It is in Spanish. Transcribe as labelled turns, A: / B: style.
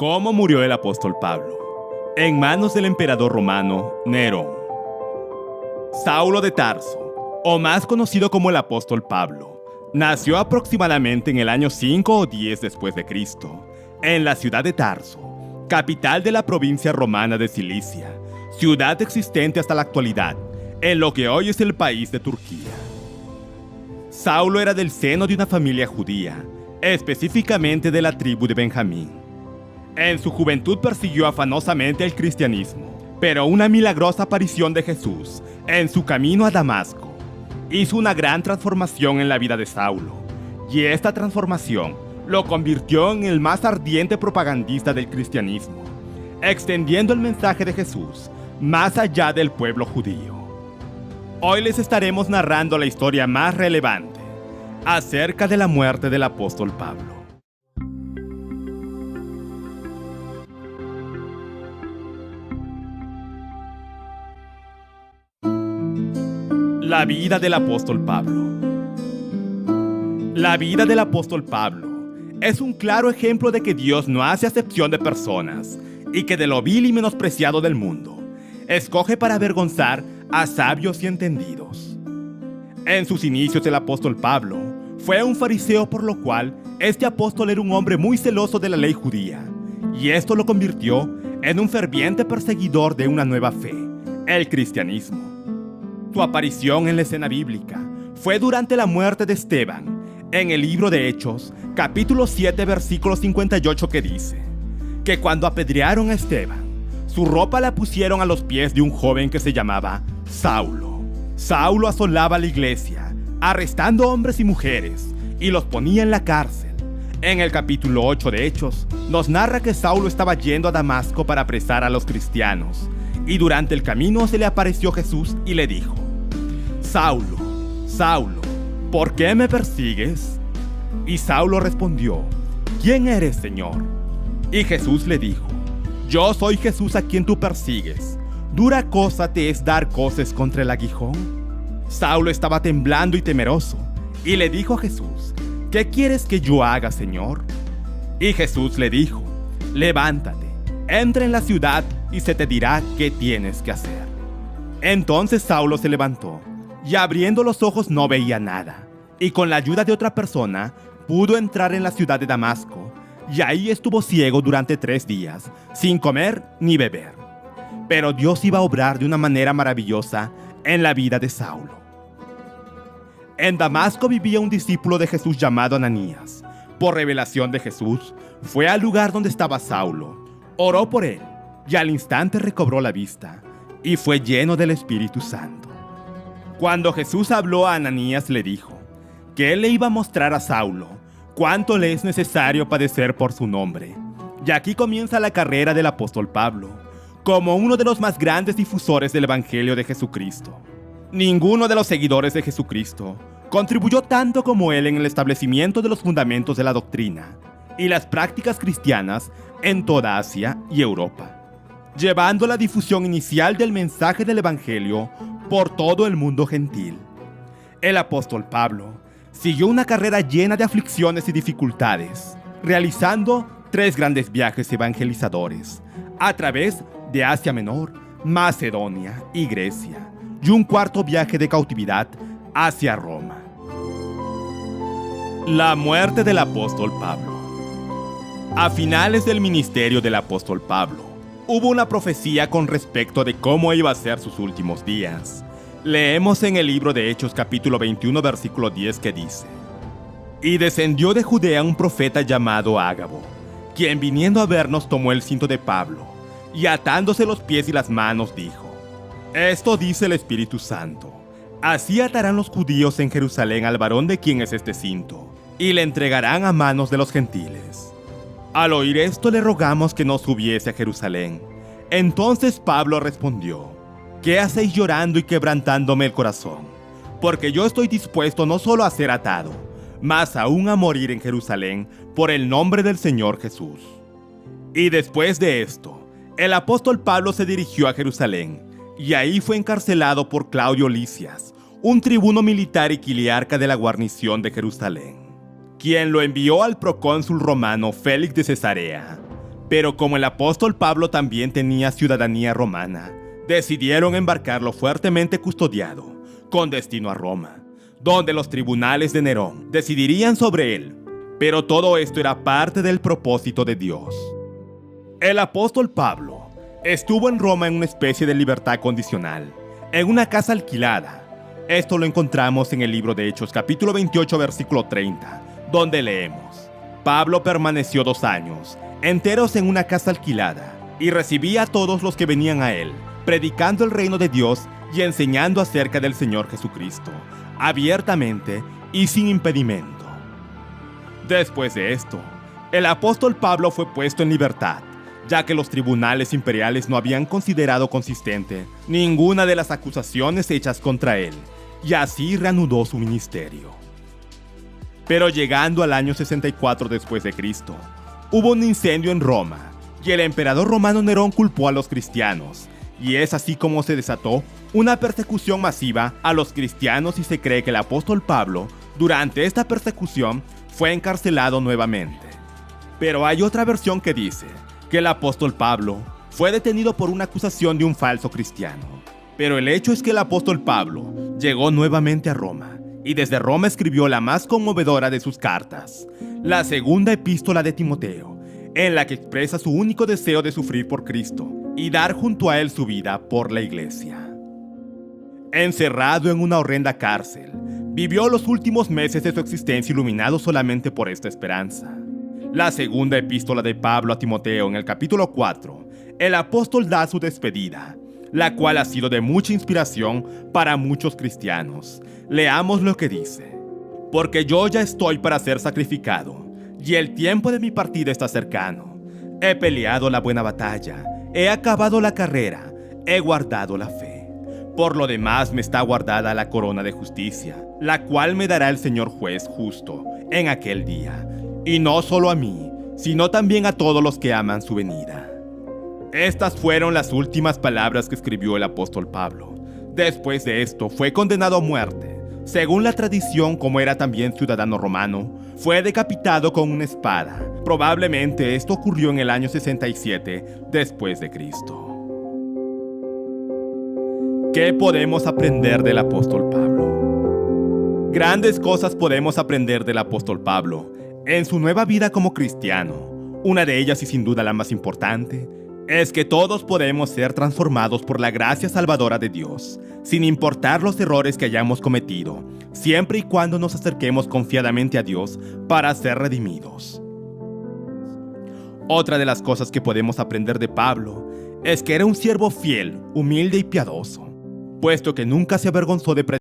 A: ¿Cómo murió el apóstol Pablo? En manos del emperador romano Nerón. Saulo de Tarso, o más conocido como el apóstol Pablo, nació aproximadamente en el año 5 o 10 después de Cristo, en la ciudad de Tarso, capital de la provincia romana de Cilicia, ciudad existente hasta la actualidad, en lo que hoy es el país de Turquía. Saulo era del seno de una familia judía, específicamente de la tribu de Benjamín. En su juventud persiguió afanosamente el cristianismo, pero una milagrosa aparición de Jesús en su camino a Damasco hizo una gran transformación en la vida de Saulo, y esta transformación lo convirtió en el más ardiente propagandista del cristianismo, extendiendo el mensaje de Jesús más allá del pueblo judío. Hoy les estaremos narrando la historia más relevante acerca de la muerte del apóstol Pablo. La vida del apóstol Pablo. La vida del apóstol Pablo es un claro ejemplo de que Dios no hace acepción de personas y que de lo vil y menospreciado del mundo, escoge para avergonzar a sabios y entendidos. En sus inicios el apóstol Pablo fue un fariseo, por lo cual este apóstol era un hombre muy celoso de la ley judía, y esto lo convirtió en un ferviente perseguidor de una nueva fe, el cristianismo. Su aparición en la escena bíblica fue durante la muerte de Esteban, en el libro de Hechos, capítulo 7, versículo 58, que dice que cuando apedrearon a Esteban, su ropa la pusieron a los pies de un joven que se llamaba Saulo. Saulo asolaba la iglesia, arrestando hombres y mujeres, y los ponía en la cárcel. En el capítulo 8 de Hechos, nos narra que Saulo estaba yendo a Damasco para apresar a los cristianos, y durante el camino se le apareció Jesús y le dijo: Saulo, Saulo, ¿por qué me persigues? Y Saulo respondió: ¿Quién eres, Señor? Y Jesús le dijo: Yo soy Jesús a quien tú persigues. ¿Dura cosa te es dar coces contra el aguijón? Saulo estaba temblando y temeroso, y le dijo a Jesús: ¿Qué quieres que yo haga, Señor? Y Jesús le dijo: Levántate, entra en la ciudad y se te dirá qué tienes que hacer. Entonces Saulo se levantó, y abriendo los ojos no veía nada, y con la ayuda de otra persona pudo entrar en la ciudad de Damasco, y ahí estuvo ciego durante 3 días, sin comer ni beber. Pero Dios iba a obrar de una manera maravillosa en la vida de Saulo. En Damasco vivía un discípulo de Jesús llamado Ananías. Por revelación de Jesús, fue al lugar donde estaba Saulo, oró por él, y al instante recobró la vista, y fue lleno del Espíritu Santo. Cuando Jesús habló a Ananías, le dijo que él le iba a mostrar a Saulo cuánto le es necesario padecer por su nombre. Y aquí comienza la carrera del apóstol Pablo, como uno de los más grandes difusores del Evangelio de Jesucristo. Ninguno de los seguidores de Jesucristo contribuyó tanto como él en el establecimiento de los fundamentos de la doctrina y las prácticas cristianas en toda Asia y Europa, llevando la difusión inicial del mensaje del Evangelio por todo el mundo gentil. El apóstol Pablo siguió una carrera llena de aflicciones y dificultades, realizando 3 grandes viajes evangelizadores a través de Asia Menor, Macedonia y Grecia, y un 4º viaje de cautividad hacia Roma. La muerte del apóstol Pablo. A finales del ministerio del apóstol Pablo, hubo una profecía con respecto de cómo iba a ser sus últimos días. Leemos en el libro de Hechos capítulo 21 versículo 10 que dice: Y descendió de Judea un profeta llamado Ágabo, quien viniendo a vernos tomó el cinto de Pablo, y atándose los pies y las manos dijo: Esto dice el Espíritu Santo, así atarán los judíos en Jerusalén al varón de quien es este cinto, y le entregarán a manos de los gentiles. Al oír esto le rogamos que no subiese a Jerusalén. Entonces Pablo respondió: ¿Qué hacéis llorando y quebrantándome el corazón? Porque yo estoy dispuesto no solo a ser atado, mas aún a morir en Jerusalén por el nombre del Señor Jesús. Y después de esto, el apóstol Pablo se dirigió a Jerusalén, y ahí fue encarcelado por Claudio Lisias, un tribuno militar y quiliarca de la guarnición de Jerusalén, quien lo envió al procónsul romano Félix de Cesarea Pero como el apóstol Pablo también tenía ciudadanía romana, decidieron embarcarlo fuertemente custodiado, con destino a Roma, donde los tribunales de Nerón decidirían sobre él. Pero todo esto era parte del propósito de Dios. El apóstol Pablo estuvo en Roma en una especie de libertad condicional, en una casa alquilada. Esto lo encontramos en el libro de Hechos, capítulo 28, versículo 30, donde leemos: Pablo permaneció 2 años enteros en una casa alquilada y recibía a todos los que venían a él, predicando el reino de Dios y enseñando acerca del Señor Jesucristo, abiertamente y sin impedimento. Después de esto, el apóstol Pablo fue puesto en libertad, ya que los tribunales imperiales no habían considerado consistente ninguna de las acusaciones hechas contra él, y así reanudó su ministerio. Pero llegando al año 64 después de Cristo, hubo un incendio en Roma, y el emperador romano Nerón culpó a los cristianos, y es así como se desató una persecución masiva a los cristianos, y se cree que el apóstol Pablo, durante esta persecución, fue encarcelado nuevamente. Pero hay otra versión que dice que el apóstol Pablo fue detenido por una acusación de un falso cristiano. Pero el hecho es que el apóstol Pablo llegó nuevamente a Roma, y desde Roma escribió la más conmovedora de sus cartas, la segunda epístola de Timoteo, en la que expresa su único deseo de sufrir por Cristo y dar junto a él su vida por la iglesia. Encerrado en una horrenda cárcel, vivió los últimos meses de su existencia iluminado solamente por esta esperanza. La segunda epístola de Pablo a Timoteo, en el capítulo 4, el apóstol da su despedida, la cual ha sido de mucha inspiración para muchos cristianos. Leamos lo que dice: Porque yo ya estoy para ser sacrificado, y el tiempo de mi partida está cercano. He peleado la buena batalla, he acabado la carrera, he guardado la fe. Por lo demás me está guardada la corona de justicia, la cual me dará el Señor juez justo en aquel día, y no solo a mí, sino también a todos los que aman su venida. Estas fueron las últimas palabras que escribió el apóstol Pablo. Después de esto fue condenado a muerte. Según la tradición, como era también ciudadano romano, fue decapitado con una espada. Probablemente esto ocurrió en el año 67 después de Cristo. ¿Qué podemos aprender del apóstol Pablo? Grandes cosas podemos aprender del apóstol Pablo en su nueva vida como cristiano. Una de ellas, y sin duda la más importante, es que todos podemos ser transformados por la gracia salvadora de Dios, sin importar los errores que hayamos cometido, siempre y cuando nos acerquemos confiadamente a Dios para ser redimidos. Otra de las cosas que podemos aprender de Pablo es que era un siervo fiel, humilde y piadoso, puesto que nunca se avergonzó de predicar